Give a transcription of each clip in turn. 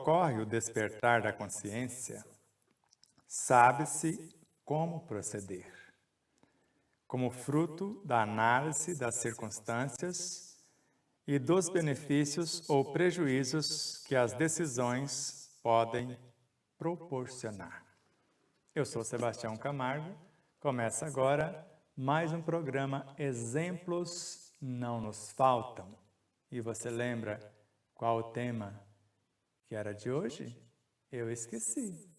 ocorre o despertar da consciência, sabe-se como proceder, como fruto da análise das circunstâncias e dos benefícios ou prejuízos que as decisões podem proporcionar. Eu sou Sebastião Camargo, começa agora mais um programa Exemplos Não Nos Faltam. E você lembra qual o tema que era de hoje? Eu esqueci.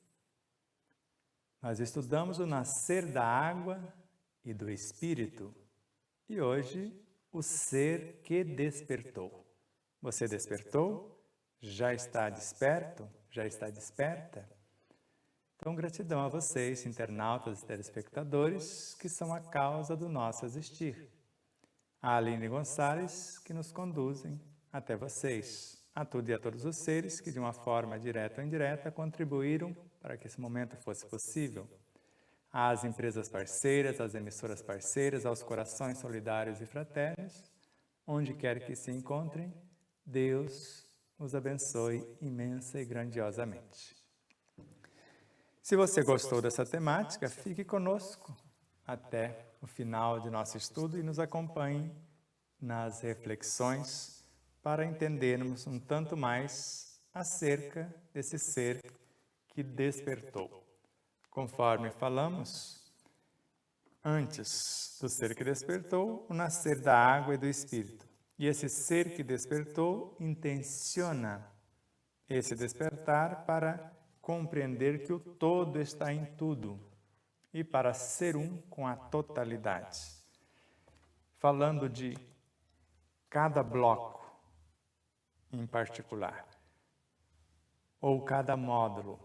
Nós estudamos o nascer da água e do Espírito. E hoje, o ser que despertou. Você despertou? Já está desperto? Já está desperta? Então, gratidão a vocês, internautas e telespectadores, que são a causa do nosso existir. A Aline Gonçalves, que nos conduzem até vocês. A tudo e a todos os seres que, de uma forma direta ou indireta, contribuíram para que esse momento fosse possível. Às empresas parceiras, às emissoras parceiras, aos corações solidários e fraternos, onde quer que se encontrem, Deus os abençoe imensa e grandiosamente. Se você gostou dessa temática, fique conosco até o final de nosso estudo e nos acompanhe nas reflexões para entendermos um tanto mais acerca desse ser que despertou. Conforme falamos, antes do ser que despertou, o nascer da água e do Espírito. E esse ser que despertou intenciona esse despertar para compreender que o todo está em tudo e para ser um com a totalidade. Falando de cada bloco em particular, ou cada módulo.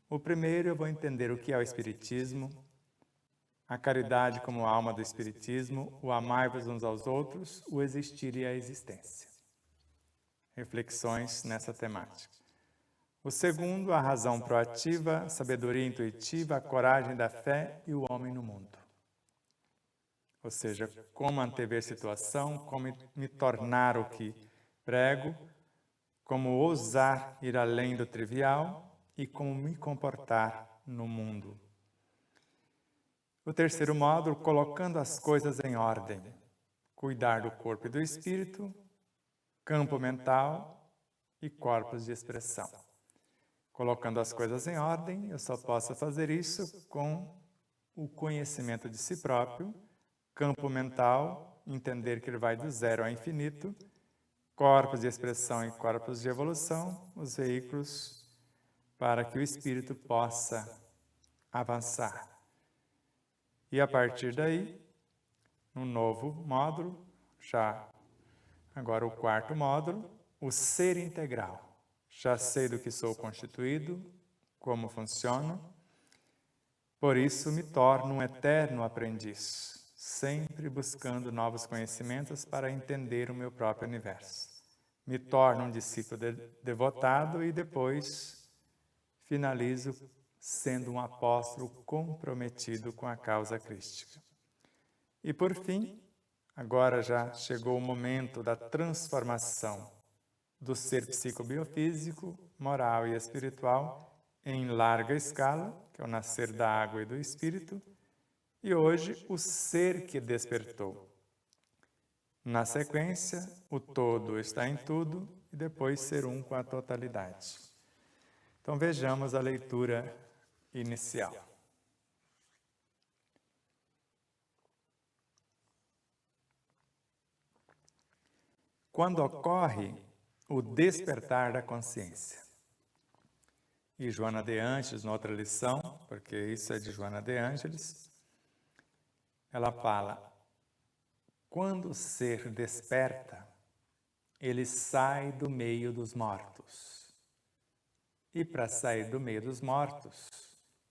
O primeiro eu vou entender o que é o Espiritismo, a caridade como alma do Espiritismo, o amar-vos uns aos outros, o existir e a existência. Reflexões nessa temática. O segundo, a razão proativa, a sabedoria intuitiva, a coragem da fé e o homem no mundo. Ou seja, como antever situação, como me tornar o que prego, como ousar ir além do trivial e como me comportar no mundo. O terceiro módulo, colocando as coisas em ordem. Cuidar do corpo e do espírito, campo mental e corpos de expressão. Colocando as coisas em ordem, eu só posso fazer isso com o conhecimento de si próprio, campo mental, entender que ele vai do zero ao infinito, corpos de expressão e corpos de evolução, os veículos para que o espírito possa avançar. E a partir daí, um novo módulo, já agora o quarto módulo, o ser integral. Já sei do que sou constituído, como funciono, por isso me torno um eterno aprendiz, sempre buscando novos conhecimentos para entender o meu próprio universo. Me torno um discípulo devotado e depois finalizo sendo um apóstolo comprometido com a causa crística. E por fim, agora já chegou o momento da transformação do ser psicobiofísico, moral e espiritual em larga escala, que é o nascer da água e do espírito, e hoje o ser que despertou. Na sequência, o todo está em tudo e depois ser um com a totalidade. Então vejamos a leitura inicial. Quando ocorre o despertar da consciência. E Joana de Ângeles, noutra lição, porque isso é de Joana de Ângeles, ela fala, quando o ser desperta, ele sai do meio dos mortos. E para sair do meio dos mortos,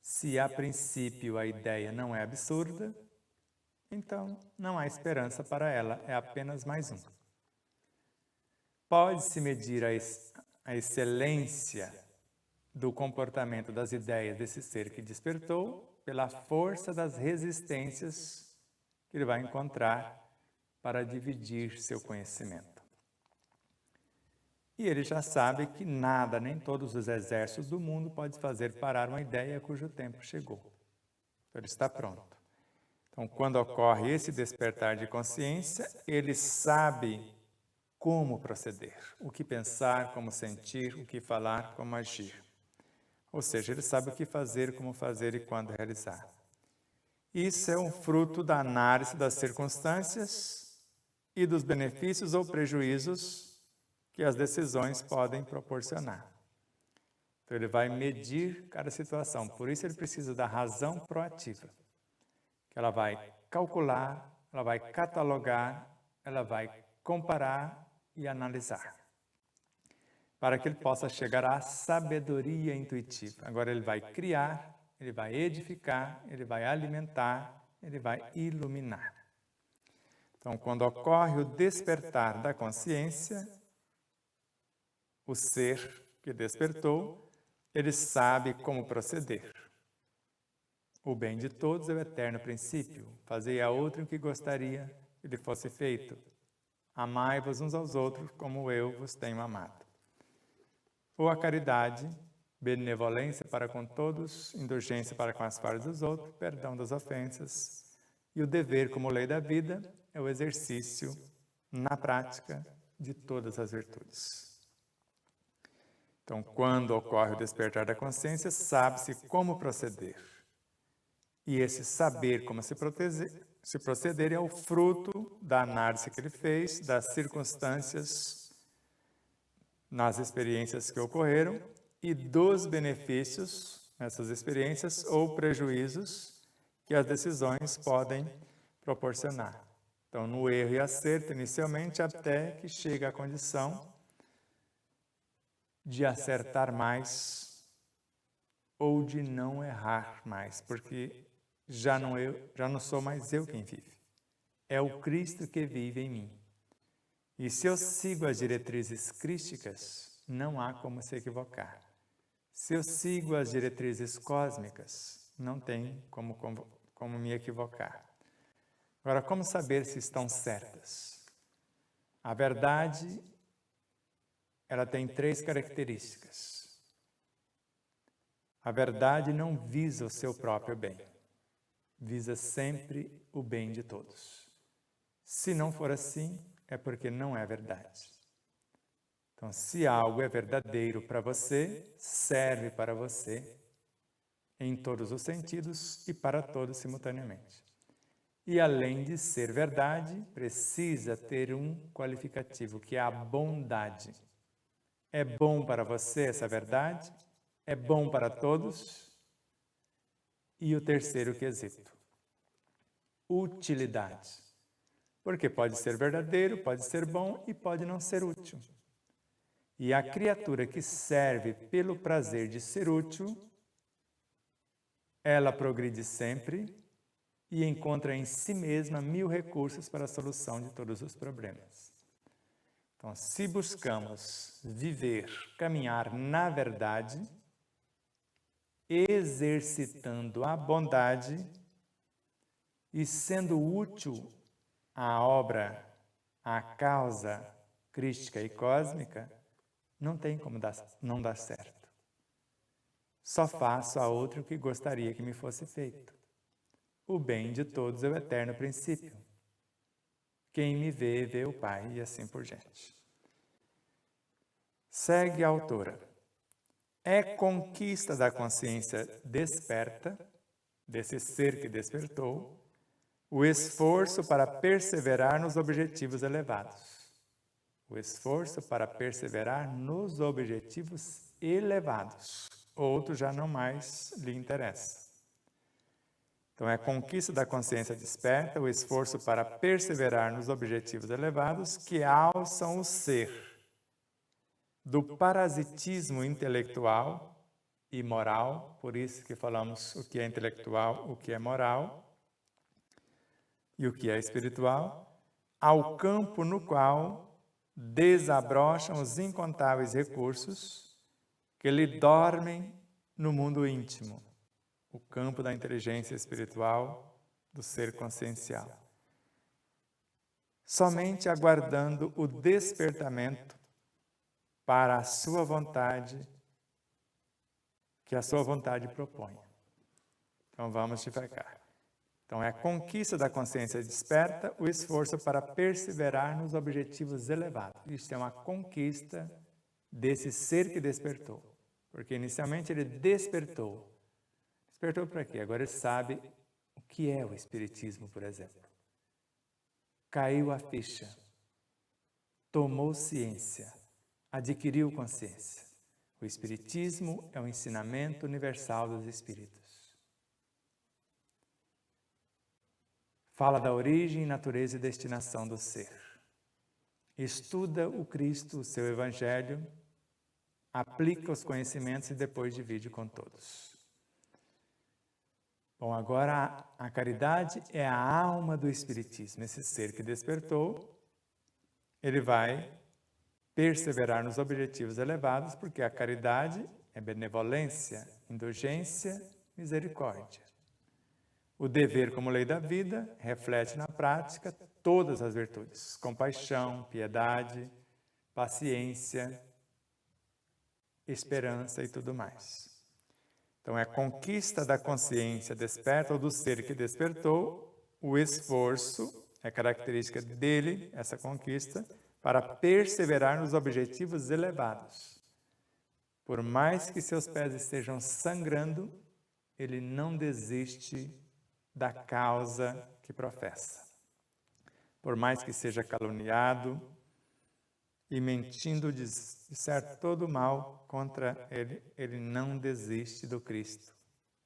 se a princípio a ideia não é absurda, então não há esperança para ela, é apenas mais um. Pode-se medir a excelência do comportamento das ideias desse ser que despertou pela força das resistências que ele vai encontrar para dividir seu conhecimento. E ele já sabe que nada, nem todos os exércitos do mundo pode fazer parar uma ideia cujo tempo chegou. Então, ele está pronto. Então, quando ocorre esse despertar de consciência, ele sabe como proceder, o que pensar, como sentir, o que falar, como agir. Ou seja, ele sabe o que fazer, como fazer e quando realizar. Isso é um fruto da análise das circunstâncias e dos benefícios ou prejuízos que as decisões podem proporcionar. Então, ele vai medir cada situação. Por isso, ele precisa da razão proativa, que ela vai calcular, ela vai catalogar, ela vai comparar e analisar, para que ele possa chegar à sabedoria intuitiva. Agora ele vai criar, ele vai edificar, ele vai alimentar, ele vai iluminar. Então, quando ocorre o despertar da consciência, o ser que despertou, ele sabe como proceder. O bem de todos é o eterno princípio. Fazei a outro o que gostaria que lhe fosse feito. Amai-vos uns aos outros como eu vos tenho amado. Ou a caridade, benevolência para com todos, indulgência para com as falhas dos outros, perdão das ofensas. E o dever como lei da vida é o exercício, na prática, de todas as virtudes. Então, quando ocorre o despertar da consciência, sabe-se como proceder. E esse saber como se proceder é o fruto da análise que ele fez, das circunstâncias, nas experiências que ocorreram e dos benefícios nessas experiências ou prejuízos que as decisões podem proporcionar. Então, no erro e acerto, inicialmente, até que chega à condição de acertar mais ou de não errar mais, porque já não sou mais eu quem vive. É o Cristo que vive em mim. E se eu sigo as diretrizes crísticas, não há como se equivocar. Se eu sigo as diretrizes cósmicas, não tem como me equivocar. Agora, como saber se estão certas? A verdade, ela tem 3 características. A verdade não visa o seu próprio bem. Visa sempre o bem de todos. Se não for assim, é porque não é verdade. Então, se algo é verdadeiro para você, serve para você em todos os sentidos e para todos simultaneamente. E além de ser verdade, precisa ter um qualificativo, que é a bondade. É bom para você essa verdade? É bom para todos? E o terceiro quesito, utilidade. Porque pode ser verdadeiro, pode ser bom e pode não ser útil. E a criatura que serve pelo prazer de ser útil, ela progride sempre e encontra em si mesma 1000 recursos para a solução de todos os problemas. Então, se buscamos viver, caminhar na verdade, exercitando a bondade e sendo útil à obra, à causa crística e cósmica, não tem como não dar certo. Só faço a outro o que gostaria que me fosse feito. O bem de todos é o eterno princípio. Quem me vê, vê o Pai, e assim por diante. Segue a autora. É conquista da consciência desperta, desse ser que despertou, o esforço para perseverar nos objetivos elevados. O esforço para perseverar nos objetivos elevados. Outro já não mais lhe interessa. Então, é a conquista da consciência desperta, o esforço para perseverar nos objetivos elevados que alçam o ser do parasitismo intelectual e moral, por isso que falamos o que é intelectual, o que é moral e o que é espiritual, ao campo no qual desabrocham os incontáveis recursos que lhe dormem no mundo íntimo, o campo da inteligência espiritual do ser consciencial. Somente aguardando o despertamento para a sua vontade, que a sua vontade propõe. Então vamos devagar. Então é a conquista da consciência desperta, o esforço para perseverar nos objetivos elevados. Isso é uma conquista desse ser que despertou. Porque inicialmente ele despertou. Despertou para quê? Agora ele sabe o que é o Espiritismo, por exemplo. Caiu a ficha, tomou ciência, adquiriu consciência. O Espiritismo é o ensinamento universal dos Espíritos. Fala da origem, natureza e destinação do ser. Estuda o Cristo, o seu Evangelho, aplica os conhecimentos e depois divide com todos. Bom, agora a caridade é a alma do Espiritismo. Esse ser que despertou, ele vai perseverar nos objetivos elevados, porque a caridade é benevolência, indulgência, misericórdia. O dever como lei da vida reflete na prática todas as virtudes: compaixão, piedade, paciência, esperança e tudo mais. Então, é a conquista da consciência desperta ou do ser que despertou, o esforço, é característica dele, essa conquista, para perseverar nos objetivos elevados. Por mais que seus pés estejam sangrando, ele não desiste da causa que professa. Por mais que seja caluniado e mentindo disser todo o mal contra ele, ele não desiste do Cristo,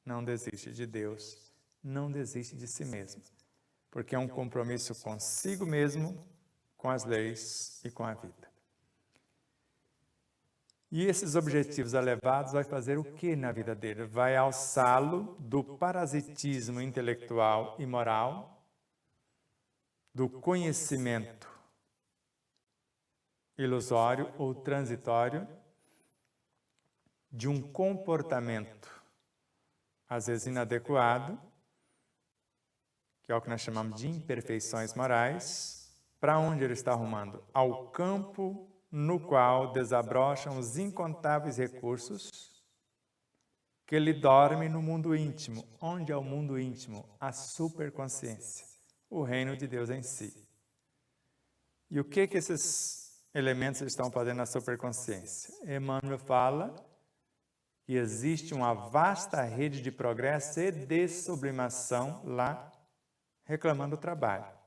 não desiste de Deus, não desiste de si mesmo, porque é um compromisso consigo mesmo, com as leis e com a vida. E esses objetivos elevados vai fazer o que na vida dele? Vai alçá-lo do parasitismo intelectual e moral, do conhecimento ilusório ou transitório, de um comportamento, às vezes inadequado, que é o que nós chamamos de imperfeições morais. Para onde ele está arrumando? Ao campo no qual desabrocham os incontáveis recursos que ele dorme no mundo íntimo. Onde é o mundo íntimo? A superconsciência, o reino de Deus em si. E o que esses elementos estão fazendo na superconsciência? Emmanuel fala que existe uma vasta rede de progresso e de sublimação lá, reclamando o trabalho.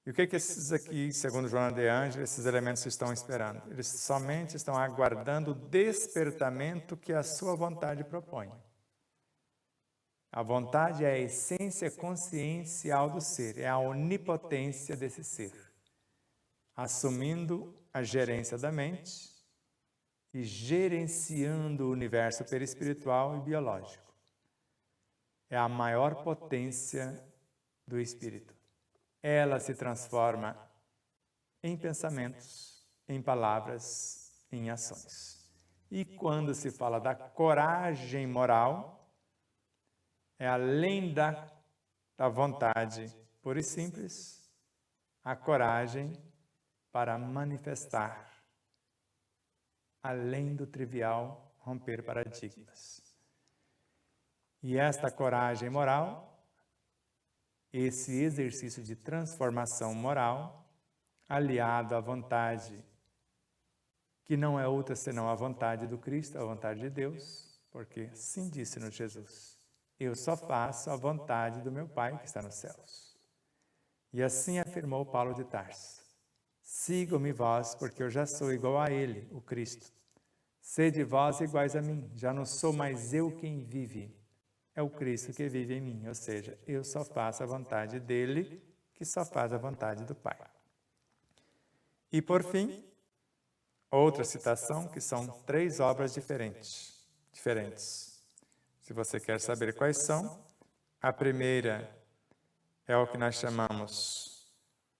E o que esses aqui, segundo Joana de Ângeles, esses elementos estão esperando? Eles somente estão aguardando o despertamento que a sua vontade propõe. A vontade é a essência consciencial do ser, é a onipotência desse ser, assumindo a gerência da mente e gerenciando o universo perispiritual e biológico. É a maior potência do espírito. Ela se transforma em pensamentos, em palavras, em ações. E quando se fala da coragem moral, é além da vontade pura e simples, a coragem para manifestar, além do trivial, romper paradigmas. E esta coragem moral, esse exercício de transformação moral, aliado à vontade, que não é outra senão a vontade do Cristo, a vontade de Deus, porque assim disse-nos Jesus: eu só faço a vontade do meu Pai que está nos céus. E assim afirmou Paulo de Tarso: sigam-me vós, porque eu já sou igual a Ele, o Cristo. Sede vós iguais a mim, já não sou mais eu quem vive, é o Cristo que vive em mim, ou seja, eu só faço a vontade dele, que só faz a vontade do Pai. E por fim, outra citação, que são 3 obras diferentes. Se você quer saber quais são, a primeira é o que nós chamamos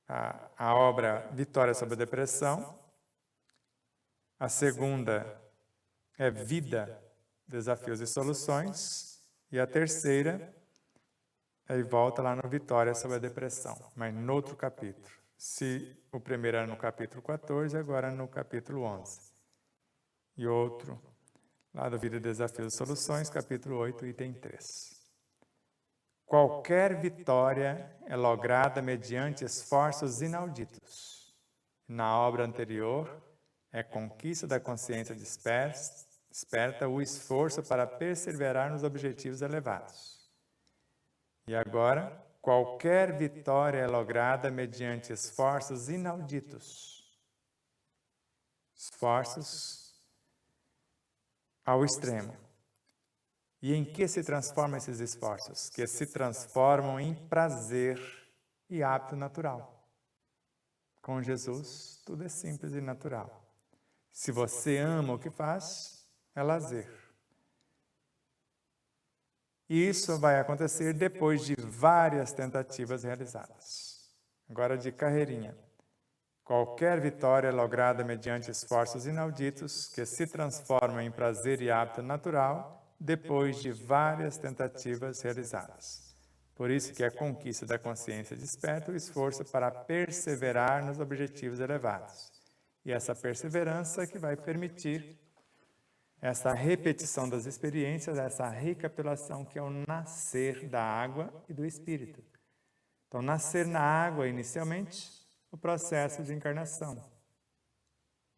a obra Vitória sobre a Depressão. A segunda é Vida, Desafios e Soluções. E a terceira, aí volta lá no Vitória sobre a Depressão, mas no outro capítulo. Se o primeiro era no capítulo 14, agora no capítulo 11. E outro, lá do Vida, Desafios e Soluções, capítulo 8, item 3. Qualquer vitória é lograda mediante esforços inauditos. Na obra anterior, é conquista da consciência desperta o esforço para perseverar nos objetivos elevados. E agora, qualquer vitória é lograda mediante esforços inauditos. Esforços ao extremo. E em que se transformam esses esforços? Que se transformam em prazer e hábito natural. Com Jesus, tudo é simples e natural. Se você ama o que faz, é lazer. E isso vai acontecer depois de várias tentativas realizadas. Agora de carreirinha. Qualquer vitória é lograda mediante esforços inauditos que se transformam em prazer e hábito natural depois de várias tentativas realizadas. Por isso que a conquista da consciência desperta o esforço para perseverar nos objetivos elevados. E essa perseverança que vai permitir essa repetição das experiências, essa recapitulação que é o nascer da água e do espírito. Então, nascer na água, inicialmente, o processo de encarnação.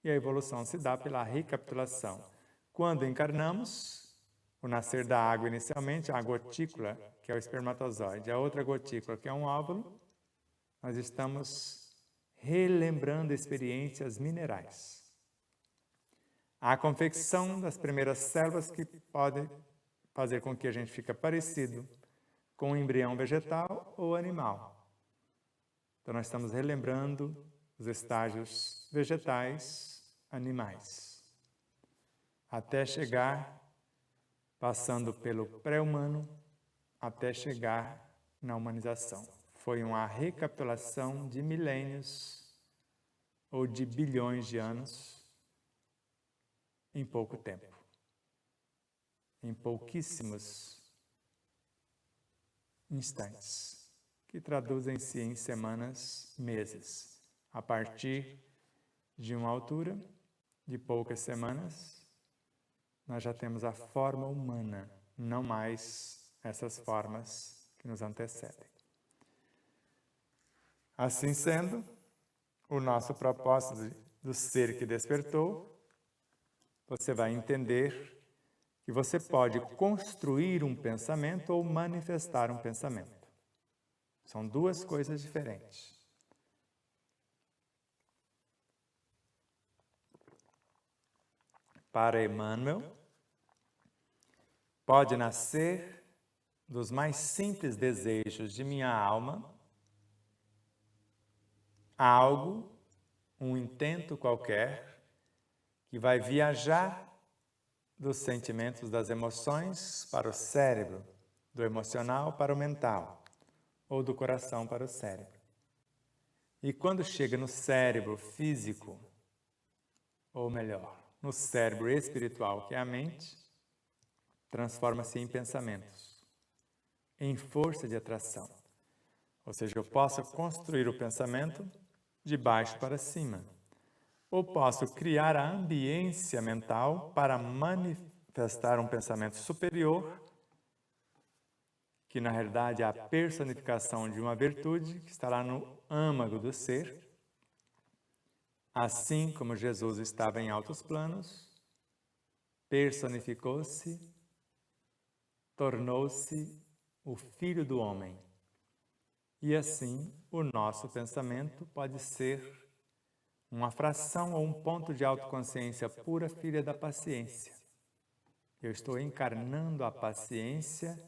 E a evolução se dá pela recapitulação. Quando encarnamos, o nascer da água inicialmente, a gotícula, que é o espermatozoide, a outra gotícula, que é um óvulo, nós estamos relembrando experiências minerais. A confecção das primeiras células que podem fazer com que a gente fique parecido com um embrião vegetal ou animal. Então, nós estamos relembrando os estágios vegetais, animais, até chegar, passando pelo pré-humano, até chegar na humanização. Foi uma recapitulação de milênios ou de bilhões de anos em pouco tempo. Em pouquíssimos instantes, que traduzem-se em semanas, meses. A partir de uma altura de poucas semanas, nós já temos a forma humana, não mais essas formas que nos antecedem. Assim sendo, o nosso propósito do ser que despertou, você vai entender que você pode construir um pensamento ou manifestar um pensamento. São duas coisas diferentes. Para Emmanuel, pode nascer dos mais simples desejos de minha alma algo, um intento qualquer, que vai viajar dos sentimentos, das emoções para o cérebro, do emocional para o mental, ou do coração para o cérebro. E quando chega no cérebro físico, ou melhor, no cérebro espiritual, que é a mente, transforma-se em pensamentos, em força de atração. Ou seja, eu posso construir o pensamento de baixo para cima, ou posso criar a ambiência mental para manifestar um pensamento superior, que na realidade é a personificação de uma virtude que está lá no âmago do ser. Assim como Jesus estava em altos planos, personificou-se, tornou-se o Filho do Homem. E assim, o nosso pensamento pode ser uma fração ou um ponto de autoconsciência pura, filha da paciência. Eu estou encarnando a paciência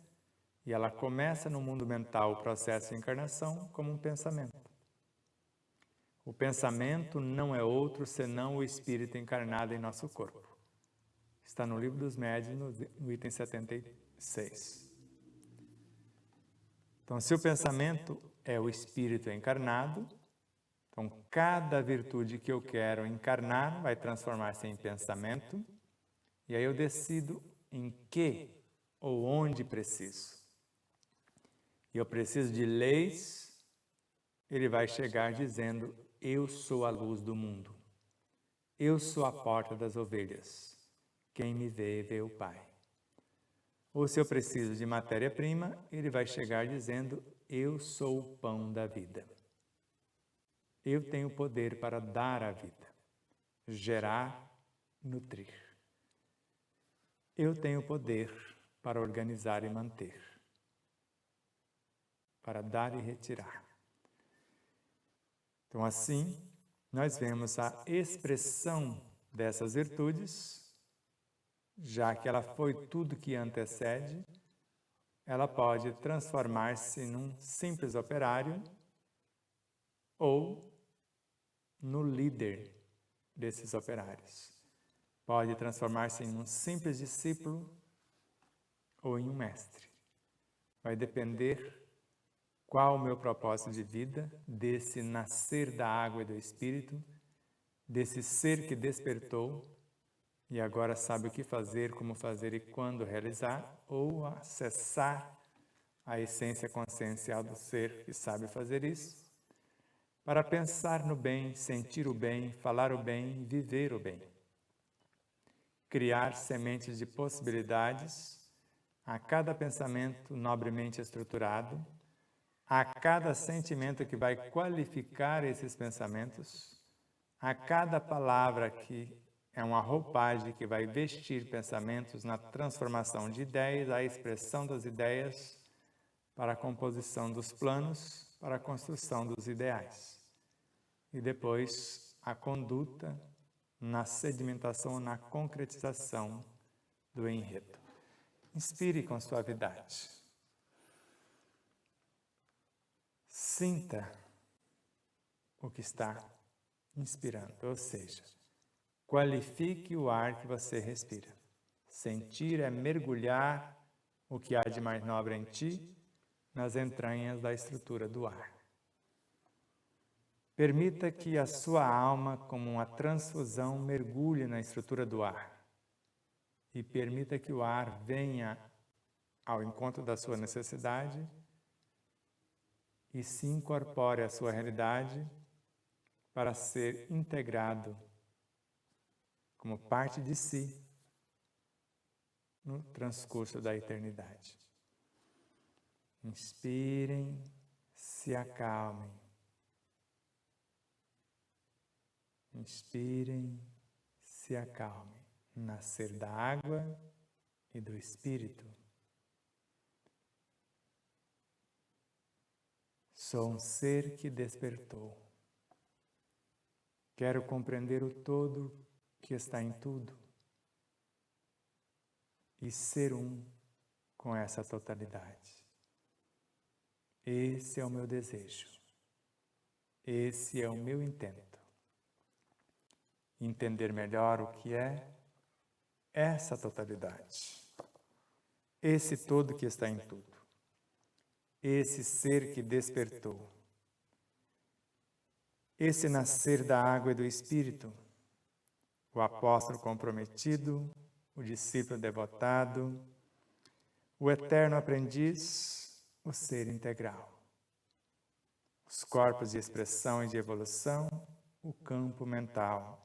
e ela começa no mundo mental o processo de encarnação como um pensamento. O pensamento não é outro senão o espírito encarnado em nosso corpo. Está no Livro dos Médiuns, no item 76. Então, se o pensamento é o espírito encarnado, então cada virtude que eu quero encarnar vai transformar-se em pensamento, e aí eu decido em que ou onde preciso. E eu preciso de leis ele vai chegar dizendo: eu sou a luz do mundo. Eu sou a porta das ovelhas. Quem me vê, vê o Pai. Ou se eu preciso de matéria-prima, ele vai chegar dizendo: eu sou o pão da vida. Eu tenho poder para dar a vida, gerar, nutrir. Eu tenho poder para organizar e manter, para dar e retirar. Então, assim, nós vemos a expressão dessas virtudes, já que ela foi tudo que antecede, ela pode transformar-se num simples operário ou no líder desses operários. Pode transformar-se em um simples discípulo ou em um mestre. Vai depender qual o meu propósito de vida, desse nascer da água e do Espírito, desse ser que despertou e agora sabe o que fazer, como fazer e quando realizar, ou acessar a essência consciencial do ser que sabe fazer isso, para pensar no bem, sentir o bem, falar o bem, viver o bem. Criar sementes de possibilidades a cada pensamento nobremente estruturado, a cada sentimento que vai qualificar esses pensamentos, a cada palavra que é uma roupagem que vai vestir pensamentos na transformação de ideias, a expressão das ideias, para a composição dos planos, para a construção dos ideais. E depois a conduta na sedimentação, na concretização do enredo. Inspire com suavidade. Sinta o que está inspirando, ou seja, qualifique o ar que você respira. Sentir é mergulhar o que há de mais nobre em ti nas entranhas da estrutura do ar. Permita que a sua alma, como uma transfusão, mergulhe na estrutura do ar. E permita que o ar venha ao encontro da sua necessidade e se incorpore à sua realidade para ser integrado como parte de si no transcurso da eternidade. Inspirem, se acalmem. Inspirem, se acalmem. Nascer da água e do Espírito. Sou um ser que despertou. Quero compreender o todo que está em tudo e ser um com essa totalidade. Esse é o meu desejo. Esse é o meu intento. Entender melhor o que é essa totalidade. Esse todo que está em tudo. Esse ser que despertou. Esse nascer da água e do Espírito. O apóstolo comprometido, o discípulo devotado, o eterno aprendiz, o ser integral. Os corpos de expressão e de evolução, o campo mental.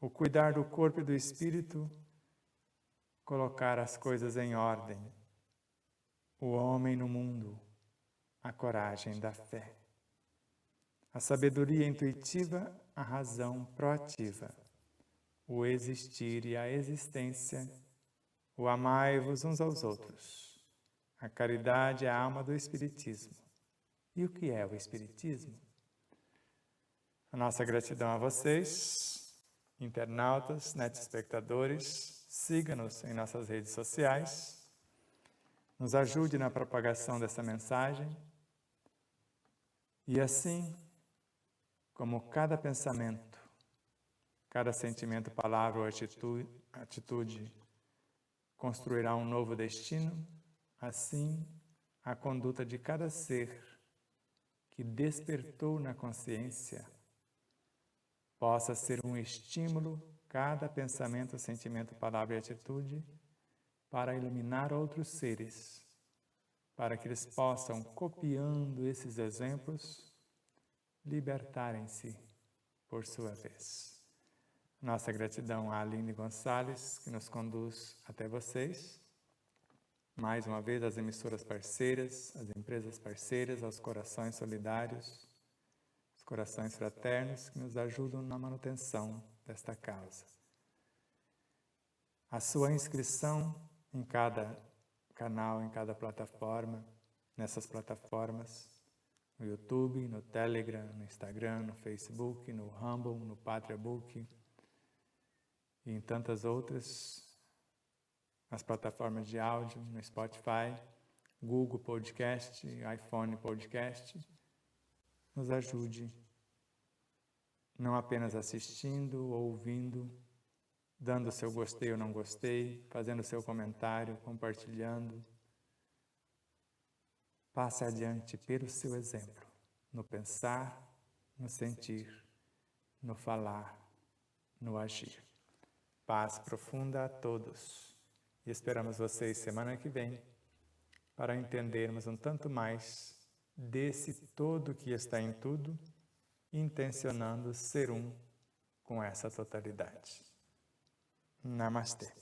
O cuidar do corpo e do espírito, colocar as coisas em ordem. O homem no mundo, a coragem da fé. A sabedoria intuitiva, a razão proativa. O existir e a existência, o amai-vos uns aos outros. A caridade é a alma do Espiritismo. E o que é o Espiritismo? A nossa gratidão a vocês, internautas, netespectadores. Siga-nos em nossas redes sociais. Nos ajude na propagação dessa mensagem. E assim, como cada pensamento, cada sentimento, palavra ou atitude construirá um novo destino, assim a conduta de cada ser que despertou na consciência possa ser um estímulo, cada pensamento, sentimento, palavra e atitude, para iluminar outros seres, para que eles possam, copiando esses exemplos, libertarem-se por sua vez. Nossa gratidão à Aline Gonçalves, que nos conduz até vocês. Mais uma vez, às emissoras parceiras, às empresas parceiras, aos corações solidários, os corações fraternos que nos ajudam na manutenção desta causa. A sua inscrição em cada canal, em cada plataforma, nessas plataformas, no YouTube, no Telegram, no Instagram, no Facebook, no Rumble, no PatriaBook e em tantas outras, as plataformas de áudio, no Spotify, Google Podcast, iPhone Podcast, nos ajude, não apenas assistindo, ouvindo, dando seu gostei ou não gostei, fazendo seu comentário, compartilhando. Passe adiante pelo seu exemplo, no pensar, no sentir, no falar, no agir. Paz profunda a todos. E esperamos vocês semana que vem para entendermos um tanto mais desse todo que está em tudo, intencionando ser um com essa totalidade. Namastê.